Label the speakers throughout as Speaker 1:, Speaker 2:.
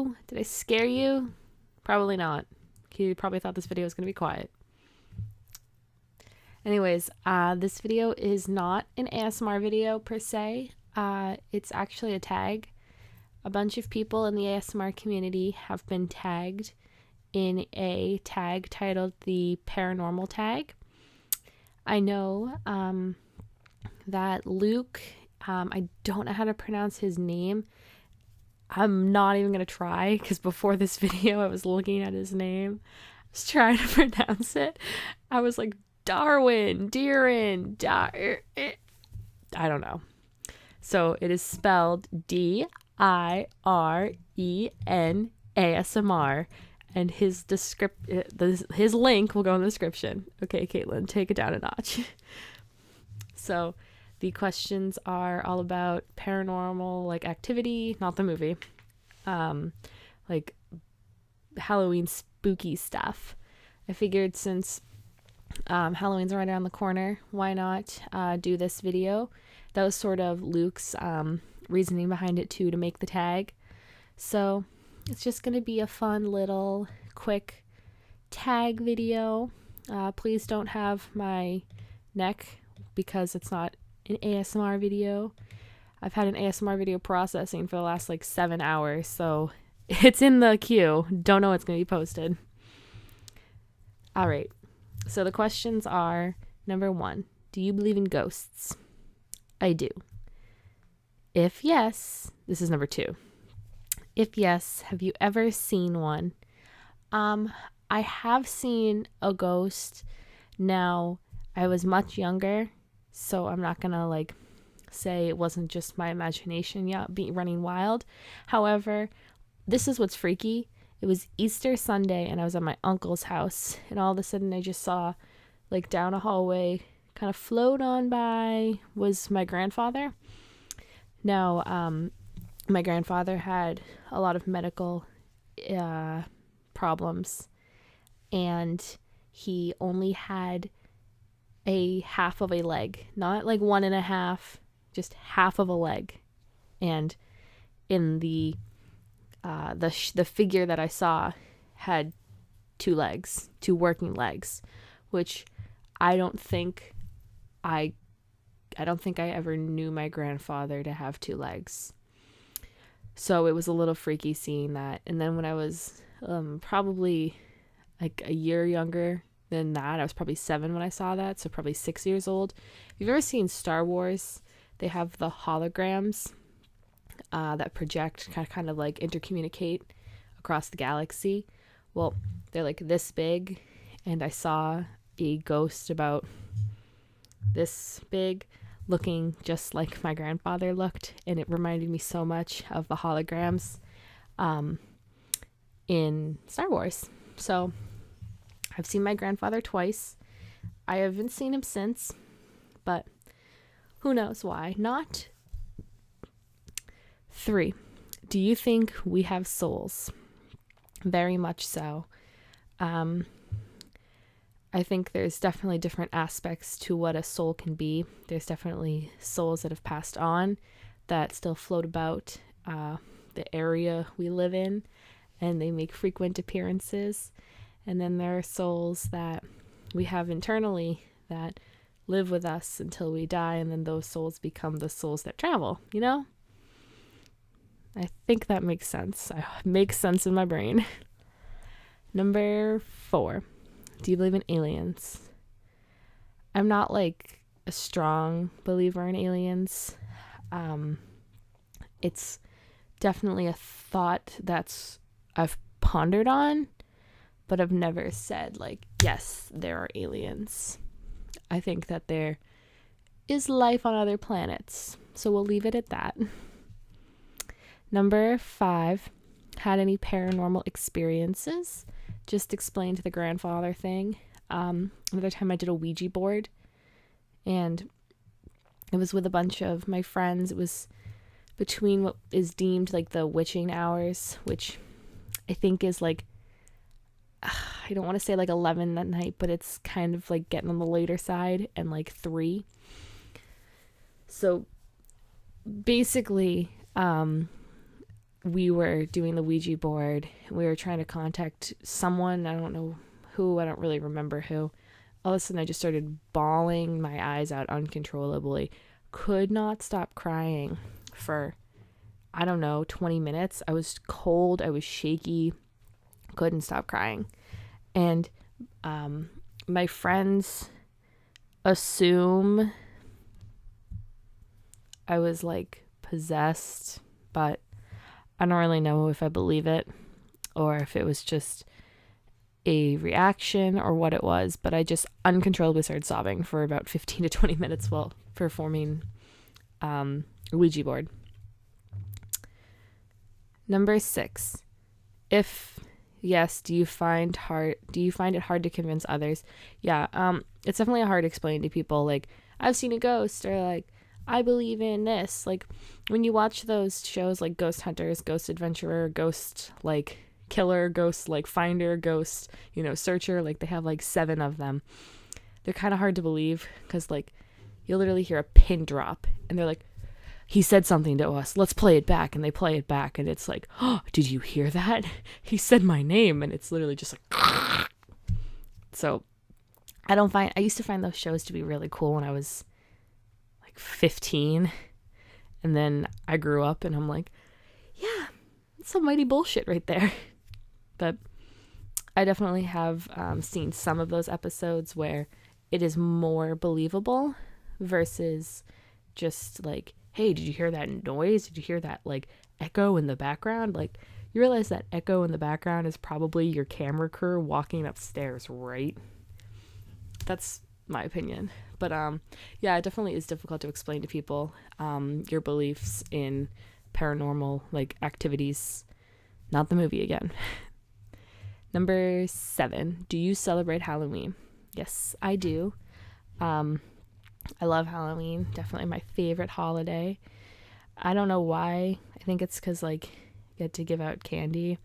Speaker 1: you? Did I scare you? Probably not. You probably thought this video was going to be quiet. Anyways, this video is not an ASMR video per se. It's actually a tag. A bunch of people in the ASMR community have been tagged in a tag titled the Paranormal Tag. I know that Luke, I don't know how to pronounce his name. I'm not even going to try because before this video I was looking at his name. I was trying to pronounce it. I was like, Darwin, I don't know. So it is spelled DIREN ASMR, and his link will go in the description. Okay, Caitlin, take it down a notch. So the questions are all about paranormal like activity, not the movie, like Halloween spooky stuff. I figured since Halloween's right around the corner, why not do this video? That was sort of Luke's reasoning behind it too, to make the tag. So it's just going to be a fun little quick tag video. Please don't have my neck because it's not an ASMR video. I've had an ASMR video processing for the last like 7 hours, so it's in the queue. Don't know what's going to be posted. All right. So the questions are, number 1, do you believe in ghosts? I do. If yes, this is number 2. If yes, have you ever seen one? I have seen a ghost. Now, I was much younger, so I'm not gonna like say it wasn't just my imagination running wild. However, this is what's freaky. It was Easter Sunday and I was at my uncle's house, and all of a sudden I just saw like down a hallway, kind of float on by, was my grandfather. Now, my grandfather had a lot of medical problems, and he only had a half of a leg, not like 1.5, just half of a leg. And in the figure that I saw had 2 legs, 2 working legs, which I don't think I ever knew my grandfather to have 2 legs. So it was a little freaky seeing that. And then when I was probably like a year younger than that, I was probably 7 when I saw that, so probably 6 years old. If you've ever seen Star Wars, they have the holograms that project, kind of like intercommunicate across the galaxy. Well, they're like this big, and I saw a ghost about this big, looking just like my grandfather looked, and it reminded me so much of the holograms in Star Wars. So I've seen my grandfather twice. I haven't seen him since, but who knows why not. 3, do you think we have souls? Very much so. I think there's definitely different aspects to what a soul can be. There's definitely souls that have passed on that still float about the area we live in, and they make frequent appearances. And then there are souls that we have internally that live with us until we die, and then those souls become the souls that travel, you know? I think that makes sense. It makes sense in my brain. Number 4. Do you believe in aliens? I'm not like a strong believer in aliens. It's definitely a thought I've pondered on, but I've never said like, yes, there are aliens. I think that there is life on other planets, so we'll leave it at that. Number 5, had any paranormal experiences? Just explained the grandfather thing. Another time I did a Ouija board, and it was with a bunch of my friends. It was between what is deemed like the witching hours, which I think is like, I don't want to say like 11 at night, but it's kind of like getting on the later side, and like 3. So basically, we were doing the Ouija board. We were trying to contact someone. I don't know who. I don't really remember who. All of a sudden, I just started bawling my eyes out uncontrollably. Could not stop crying for, I don't know, 20 minutes. I was cold. I was shaky. Couldn't stop crying. And my friends assume I was like possessed, but I don't really know if I believe it or if it was just a reaction or what it was, but I just uncontrollably started sobbing for about 15 to 20 minutes while performing a Ouija board. Number 6. If yes, do you find it hard to convince others? Yeah, it's definitely hard to explain to people, like, I've seen a ghost, or like, I believe in this. Like, when you watch those shows like Ghost Hunters, Ghost Adventurer, Ghost like Killer, Ghost like Finder, Ghost, Searcher, like they have like 7 of them. They're kind of hard to believe because like you'll literally hear a pin drop and they're like, he said something to us, let's play it back. And they play it back and it's like, oh, did you hear that? He said my name. And it's literally just like, so I used to find those shows to be really cool when I was 15, and then I grew up and I'm like, yeah, it's some mighty bullshit right there. But I definitely have seen some of those episodes where it is more believable versus just like, hey, did you hear that noise? Did you hear that like echo in the background? Like, you realize that echo in the background is probably your camera crew walking upstairs, right? That's my opinion. But yeah, it definitely is difficult to explain to people your beliefs in paranormal like activities. Not the movie again. Number 7, do you celebrate Halloween? Yes, I do. I love Halloween. Definitely my favorite holiday. I don't know why. I think it's because like you get to give out candy.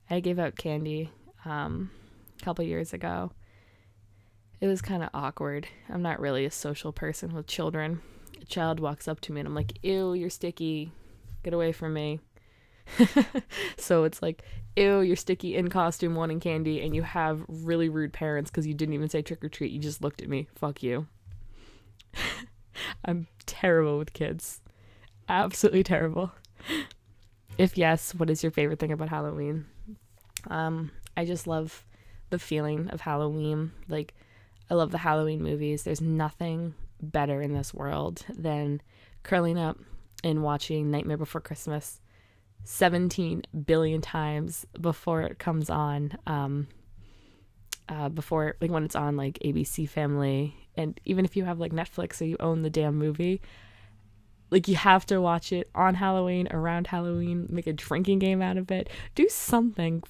Speaker 1: I gave out candy a couple years ago. It was kind of awkward. I'm not really a social person with children. A child walks up to me and I'm like, ew, you're sticky. Get away from me. So it's like, ew, you're sticky, in costume, wanting candy, and you have really rude parents because you didn't even say trick or treat. You just looked at me. Fuck you. I'm terrible with kids. Absolutely terrible. If yes, what is your favorite thing about Halloween? I just love the feeling of Halloween. Like, I love the Halloween movies. There's nothing better in this world than curling up and watching Nightmare Before Christmas 17 billion times before it comes on, before, like, when it's on, like, ABC Family. And even if you have, like, Netflix or you own the damn movie, like, you have to watch it on Halloween, around Halloween, make a drinking game out of it. Do something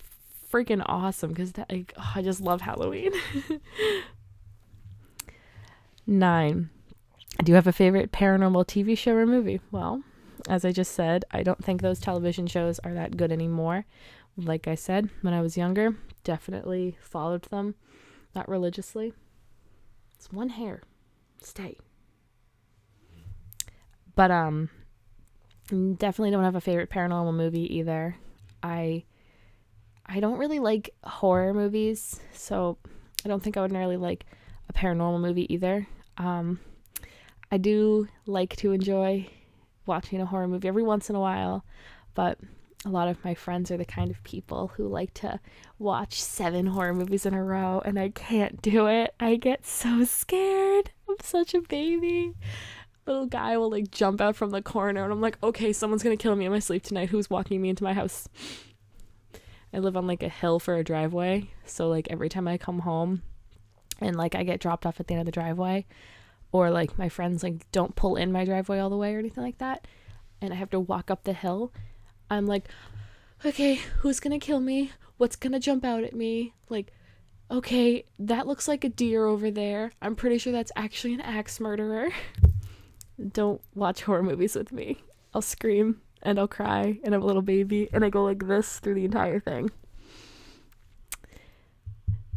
Speaker 1: freaking awesome because, like, I just love Halloween. 9. Do you have a favorite paranormal TV show or movie? Well, as I just said, I don't think those television shows are that good anymore. Like I said, when I was younger, definitely followed them, not religiously. It's one hair. Stay. But definitely don't have a favorite paranormal movie either. I don't really like horror movies, so I don't think I would really like a paranormal movie either. I do like to enjoy watching a horror movie every once in a while, but a lot of my friends are the kind of people who like to watch 7 horror movies in a row, and I can't do it. I get so scared. I'm such a baby. Little guy will like jump out from the corner, and I'm like, okay, someone's gonna kill me in my sleep tonight. Who's walking me into my house? I live on like a hill for a driveway, so like every time I come home and like I get dropped off at the end of the driveway, or like my friends like don't pull in my driveway all the way or anything like that, and I have to walk up the hill, I'm like, okay, who's gonna kill me? What's gonna jump out at me? Like, okay, that looks like a deer over there. I'm pretty sure that's actually an axe murderer. Don't watch horror movies with me. I'll scream and I'll cry and I'm a little baby and I go like this through the entire thing.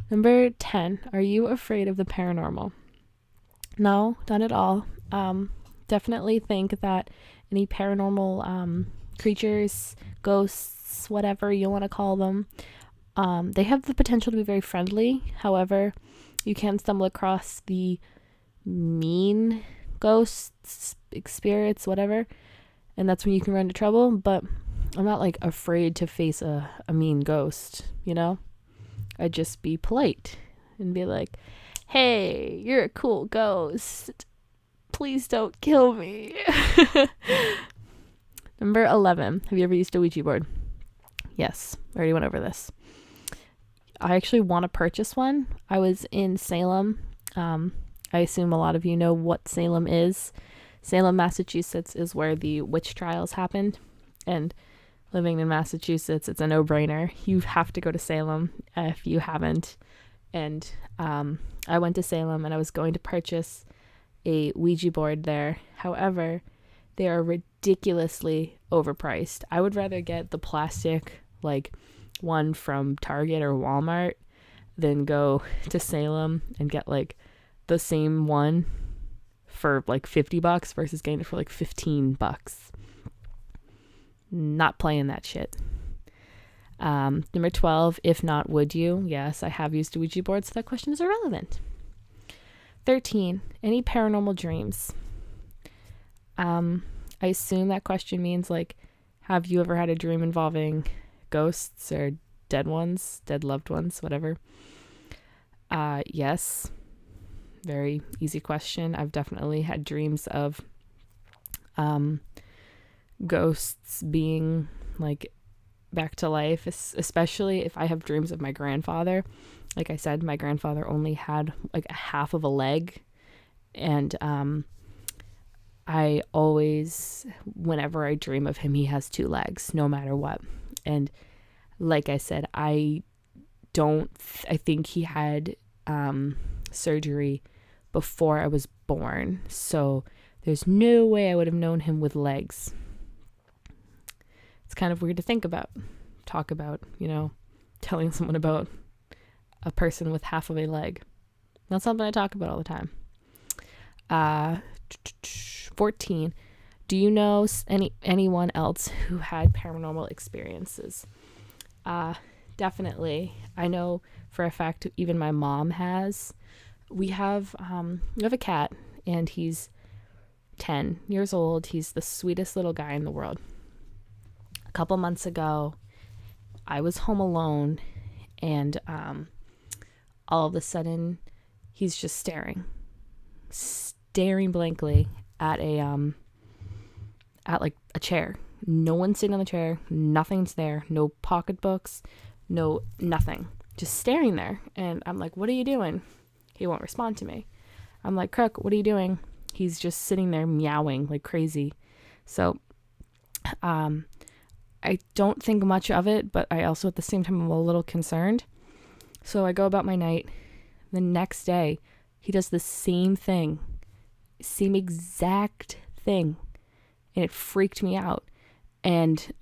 Speaker 1: Number 10, are you afraid of the paranormal? No, not at all. Definitely think that any paranormal creatures, ghosts, whatever you want to call them. They have the potential to be very friendly. However, you can stumble across the mean ghosts, spirits, whatever, and that's when you can run into trouble. But I'm not like afraid to face a mean ghost, you know? I'd just be polite and be like, hey, you're a cool ghost. Please don't kill me. Number 11. Have you ever used a Ouija board? Yes, I already went over this. I actually want to purchase one. I was in Salem. I assume a lot of you know what Salem is. Salem, Massachusetts is where the witch trials happened. And living in Massachusetts, it's a no-brainer. You have to go to Salem if you haven't. And I went to Salem and I was going to purchase a Ouija board there. However, they are ridiculously overpriced. I would rather get the plastic, like one from Target or Walmart, than go to Salem and get like the same one for like $50 versus getting it for like $15. Not playing that shit. Number 12, if not, would you? Yes, I have used a Ouija board, so that question is irrelevant. 13, any paranormal dreams? I assume that question means like, have you ever had a dream involving ghosts or dead ones, dead loved ones, whatever? Yes. Very easy question. I've definitely had dreams of ghosts being like back to life, especially if I have dreams of my grandfather. Like I said, my grandfather only had like a half of a leg, and I always, whenever I dream of him, he has 2 legs, no matter what. And like I said, I think he had surgery before I was born, so there's no way I would have known him with legs. It's kind of weird to talk about, you know, telling someone about a person with half of a leg. Not something I talk about all the time. 14. Do you know anyone else who had paranormal experiences? Definitely. I know for a fact even my mom has. We have a cat, and he's 10 years old. He's the sweetest little guy in the world. A couple months ago, I was home alone, and all of a sudden, he's just staring blankly at like a chair. No one's sitting on the chair. Nothing's there. No pocketbooks. No nothing. Just staring there. And I'm like, "What are you doing?" He won't respond to me. I'm like, "Crook, what are you doing?" He's just sitting there meowing like crazy. So, I don't think much of it, but I also at the same time I'm a little concerned. So I go about my night. The next day, he does the same thing. Same exact thing. And it freaked me out. And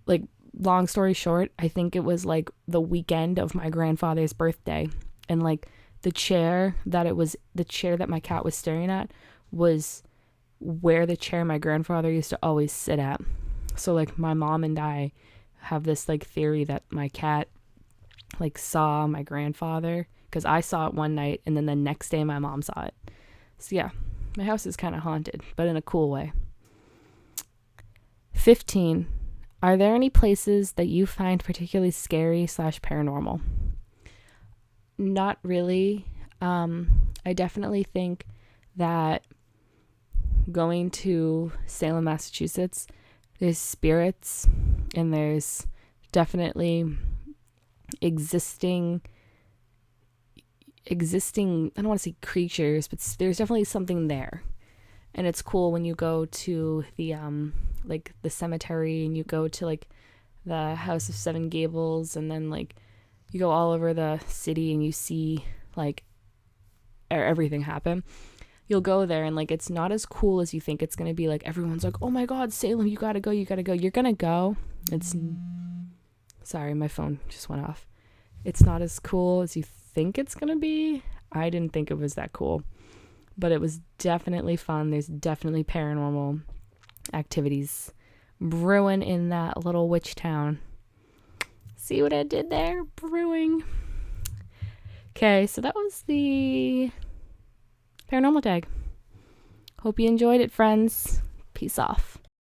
Speaker 1: like, long story short, I think it was like the weekend of my grandfather's birthday, and like the chair that my cat was staring at was where the chair my grandfather used to always sit at. So like my mom and I have this like theory that my cat like saw my grandfather, because I saw it one night and then the next day my mom saw it. So yeah, my house is kind of haunted, but in a cool way. 15. Are there any places that you find particularly scary / paranormal? Not really. I definitely think that going to Salem, Massachusetts, there's spirits, and there's definitely existing, I don't want to say creatures, but there's definitely something there. And it's cool when you go to the like the cemetery, and you go to like the House of Seven Gables, and then like you go all over the city and you see like everything happen. You'll go there, and like it's not as cool as you think it's gonna be. Like everyone's like, "Oh my God, Salem, you gotta go. You're gonna go." Sorry, my phone just went off. It's not as cool as you think it's gonna be. I didn't think it was that cool, but it was definitely fun. There's definitely paranormal activities brewing in that little witch town. See what I did there? Brewing. Okay, so that was the Paranormal Tag. Hope you enjoyed it, friends. Peace off.